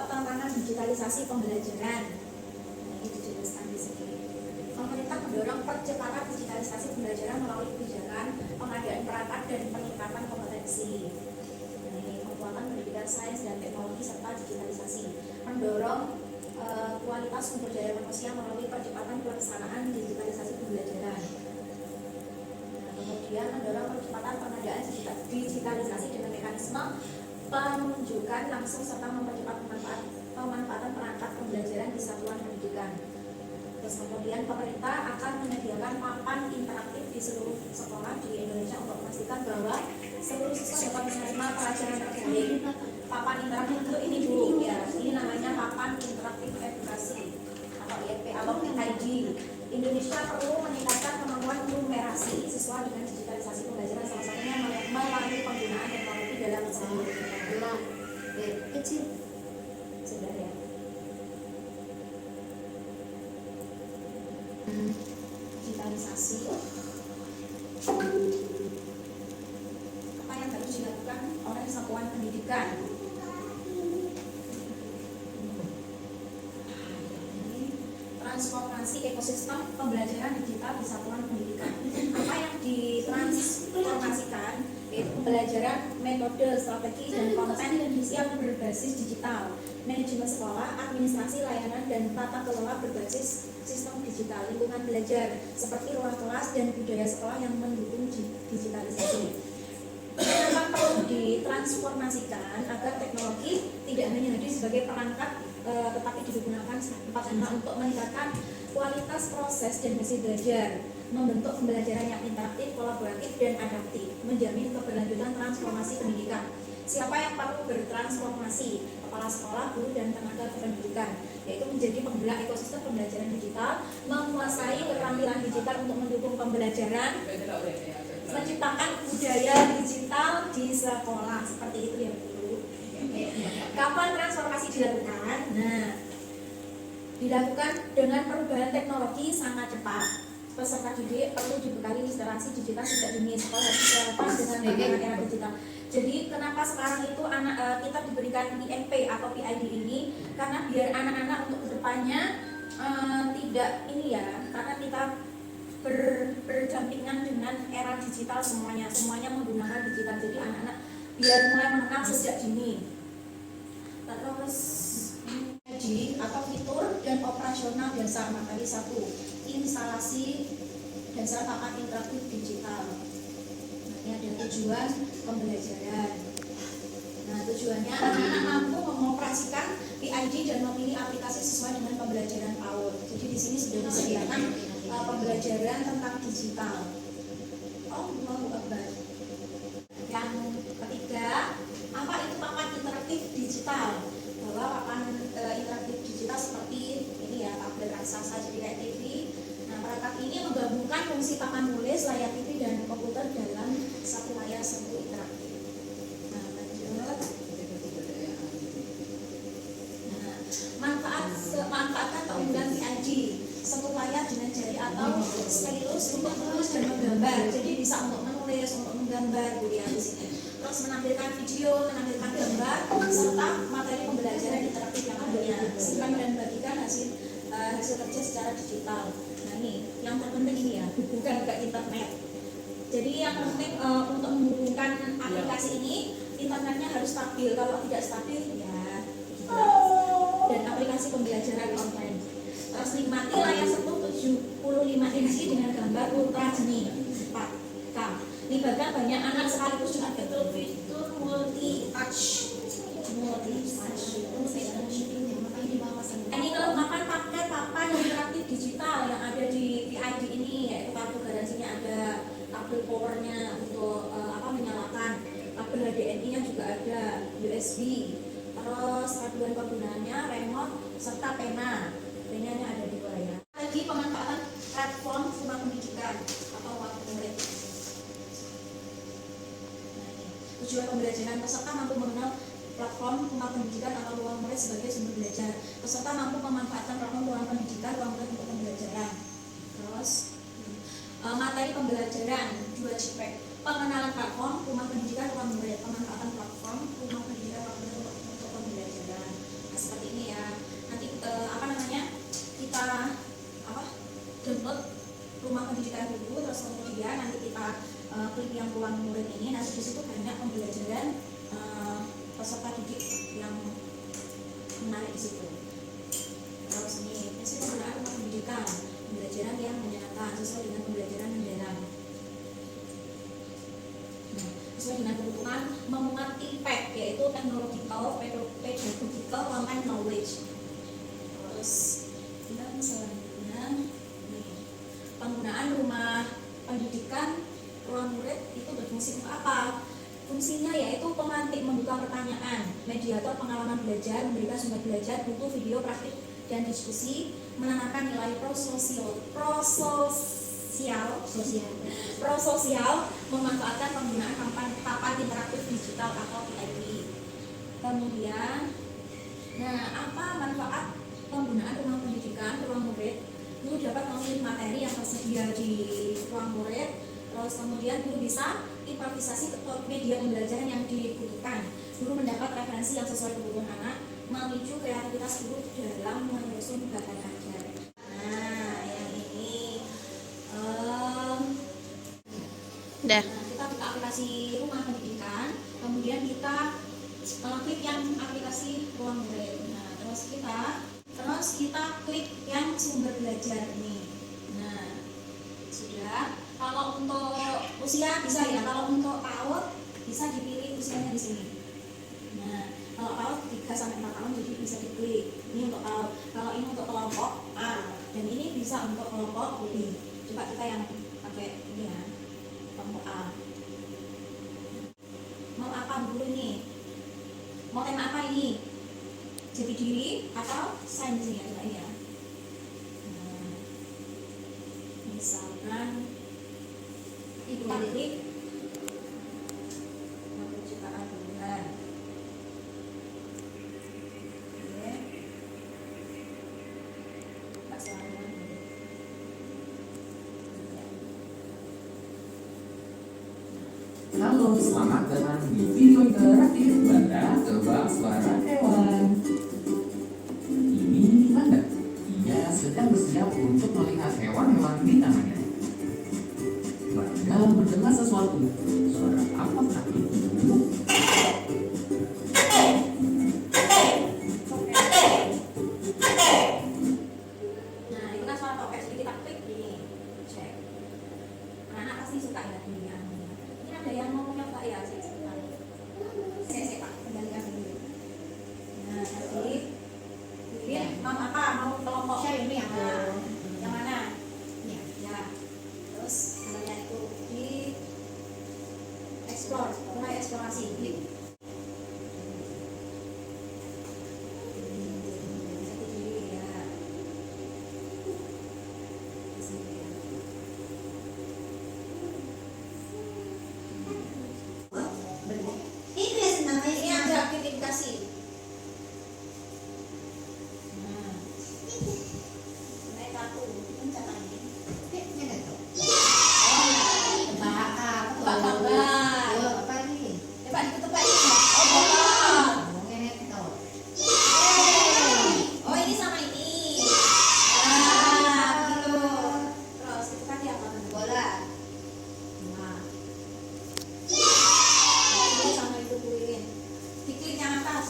tantangan digitalisasi pembelajaran. Nah, ini dijelaskan di sini. Pemerintah mendorong percepatan digitalisasi pembelajaran melalui kebijakan, pengadaan perangkat dan peningkatan kompetensi. Ini penguatan pendidikan sains dan teknologi serta digitalisasi. Mendorong kualitas sumber daya manusia melalui percepatan pelaksanaan digitalisasi pembelajaran. Nah, kemudian mendorong percepatan pengadaan digitalisasi dengan mekanisme penunjukan langsung serta mempercepat pemanfaatan perangkat pembelajaran di satuan pendidikan. Terus kemudian pemerintah akan menyediakan papan interaktif di seluruh sekolah di Indonesia untuk memastikan bahwa seluruh siswa dapat menerima pelajaran terbaik. Papan interaktif itu ini dulu ya, ini namanya papan interaktif edukasi atau IEP atau PID. Indonesia perlu meningkatkan kemampuan numerasi siswa dengan digitalisasi pembelajaran, salah satunya melalui penggunaan teknologi dalam sehari-hari. Kecil sudah ya. Digitalisasi apa yang harus dilakukan oleh satuan pendidikan? Transformasi ekosistem pembelajaran digital di satuan pendidikan. Apa yang ditransformasikan yaitu pembelajaran, metode, strategi, dan konten yang berbasis digital, manajemen sekolah, administrasi, layanan, dan tata kelola berbasis sistem digital, lingkungan belajar seperti ruang kelas dan budaya sekolah yang mendukung digitalisasi. Kenapa perlu ditransformasikan agar teknologi tidak hanya hadir sebagai perangkat tetapi digunakan untuk meningkatkan kualitas proses dan hasil belajar, membentuk pembelajaran yang interaktif, kolaboratif, dan adaptif, menjamin keberlanjutan transformasi pendidikan. Siapa yang perlu bertransformasi? Kepala sekolah, guru, dan tenaga pendidikan, yaitu menjadi penggerak ekosistem pembelajaran digital, menguasai keterampilan digital untuk mendukung pembelajaran, menciptakan budaya digital di sekolah, seperti itu ya Bu. Kapan transformasi dilakukan? Nah, dilakukan dengan perubahan teknologi sangat cepat. Peserta didik perlu dibekali literasi digital sejak dini. Sekolah harus relevan dengan era digital. Jadi kenapa sekarang itu kita diberikan IEP atau PID ini? Karena biar anak-anak untuk kedepannya tidak ini ya, karena kita berdampingan dengan era digital semuanya menggunakan digital. Jadi anak-anak biar mulai mengenal sejak dini. Terus atau fitur dan operasional dasar materi 1, instalasi dasar papan interaktif digital. Nah, ini ada tujuan pembelajaran. Nah, tujuannya anak-anak mampu mengoperasikan PID dan memilih aplikasi sesuai dengan pembelajaran PAUD. Jadi di sini sudah disediakan pembelajaran tentang digital. Allahu Akbar. Yang ketiga, apa itu papan interaktif digital? Bahwa papan interaktif digital seperti ini ya, tablet raksasa jadi kayak TV. Nah, perangkat ini menggabungkan fungsi papan tulis, layar TV, dan komputer dalam satu layar sentuh interaktif. Nah, lanjut. Nah, manfaatkan keunggahan PID sentuh layar dengan jari atau stylus untuk menulis dan menggambar. Jadi bisa untuk menulis, untuk menggambar ya di sini. Terus menampilkan video, menampilkan gambar, serta materi pembelajaran interaktif yang adanya. Simpan dan bagikan hasil kerja secara digital. Nah ini, yang terpenting ini ya, hubungkan ke internet. Jadi yang penting untuk menghubungkan aplikasi ini, internetnya harus stabil. Kalau tidak stabil ya dan aplikasi pembelajaran online. Terus nikmati layar sentuh 75 inci dengan gambar ultra jernih 4K. Libatkan banyak anak sekaligus dengan fitur multi touch. Ini kelengkapan paket papan interaktif digital yang ada di PID ini, yaitu kartu garansinya ada, kabel powernya untuk menyalakan, kabel HDMI-nya juga ada, USB, terus panduan penggunaannya, remote, serta pena. Penanya ada di layar. Lagi pemanfaatan platform rumah pendidikan atau waktu murid. Tujuan pembelajaran peserta mampu mengenal platform rumah pendidikan atau ruang murid sebagai sumber belajar. Peserta mampu memanfaatkan platform ruang pendidikan, ruang murid untuk pembelajaran. Terus materi pembelajaran 2 JPEG. Pengenalan platform rumah pendidikan, ruang murid. Pemanfaatan platform rumah pendidikan, ruang murid untuk pembelajaran. Nah, dengan ruang murid ini, nanti di situ banyak pembelajaran peserta didik yang menarik di situ. Terus ini prinsip penggunaan rumah pendidikan, pembelajaran yang menyenangkan sesuai dengan pembelajaran mendalam. Sesuai dengan kebutuhan, memuat impact, yaitu technological, pedagogical, content knowledge. Terus kita selanjutnya penggunaan rumah pendidikan ruang murid itu berfungsi untuk apa? Fungsinya yaitu pemantik, membuka pertanyaan, mediator pengalaman belajar, memberikan sumber belajar, buku, video, praktik, dan diskusi, menanamkan nilai prososial, memanfaatkan penggunaan papan interaktif digital atau PIP. Kemudian, apa manfaat penggunaan rumah pendidikan ruang murid? Guru dapat memilih materi yang tersedia di ruang murid. Terus kemudian guru bisa improvisasi ke media pembelajaran yang dibutuhkan. Guru mendapat referensi yang sesuai kebutuhan anak, memicu kreativitas guru dalam menyusun bahan ajar. Yang ini kita buka aplikasi rumah pendidikan, kemudian kita klik yang aplikasi ruang murid. Terus kita klik yang sumber belajar ini. Sudah. Kalau untuk usia bisa ya, kalau untuk PAUD bisa dipilih usianya di sini. Kalau PAUD 3 sampai 4 tahun jadi bisa diklik. Ini untuk PAUD. Kalau ini untuk kelompok A dan ini bisa untuk kelompok B. Coba kita yang pakai ini ya, kelompok A. Mau apa dulu ini? Mau tema apa ini? Jati diri atau sains ya, coba ini ya. Misalkan ibu adik penciptaan hubungan. Oke. Pak Selamat. Halo, selamat datang di video interaktif Banda Tebak Suara Hewan. Ini Banda. Ia sedang bersiap untuk melihat hewan-hewan di tamannya. Banda mendengar sesuatu. Suara apakah itu? Itu kan suara topeng. Jadi kita klik ini, cek. Anak pasti suka ya ini. Ini ada yang mau nyoba ya, saya Pak kembalikan dulu. Jadi ini mau apa? Mau kelompok saya ini ya? Yang mana? Ya. Terus namanya itu di explore, mulai eksplorasi. Klik. Ini ada aktivitas. Naik kartu, pencet lagi. Coba ditutup lagi. Oh, ini sama ini. Gitu. Terus itu kan dia apa? Bola. Ini sama itu kulirin. Diklik yang atas.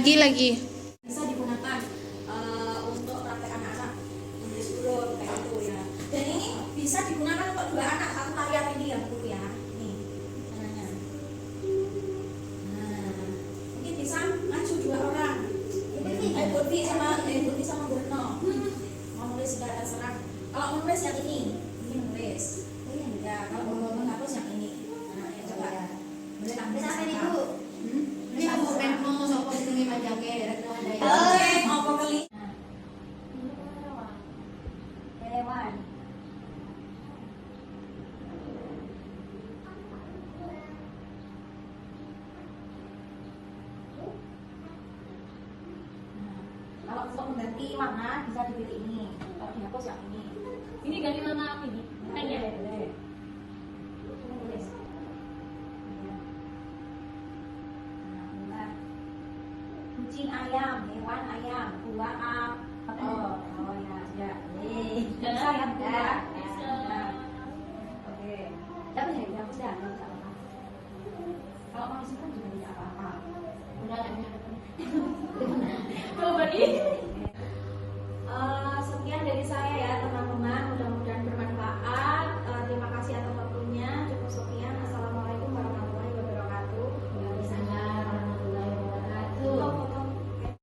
Lagi. Bisa digunakan untuk praktek anak-anak menulis huruf kayak gitu ya. Dan ini bisa digunakan untuk 2 anak, 1 layar ini ya Bu ya. Nih caranya. Mungkin bisa maju 2 orang. Burfi sama Bruno. Mau nulis sudah terserah. Kalau menulis yang ini menulis. Ya, kalau mau menghapus yang ini. Ya coba. Boleh sampai ini Bu. Ini aku mau sopo sini majake Oke, mau kali. Hewan. Kalau untuk mengganti warna bisa dipilih ini. Kalau dihapus yang ini. Ini ganti warna ini. Boleh, boleh. Tulis. kucing ayam, hewan ayam. 2A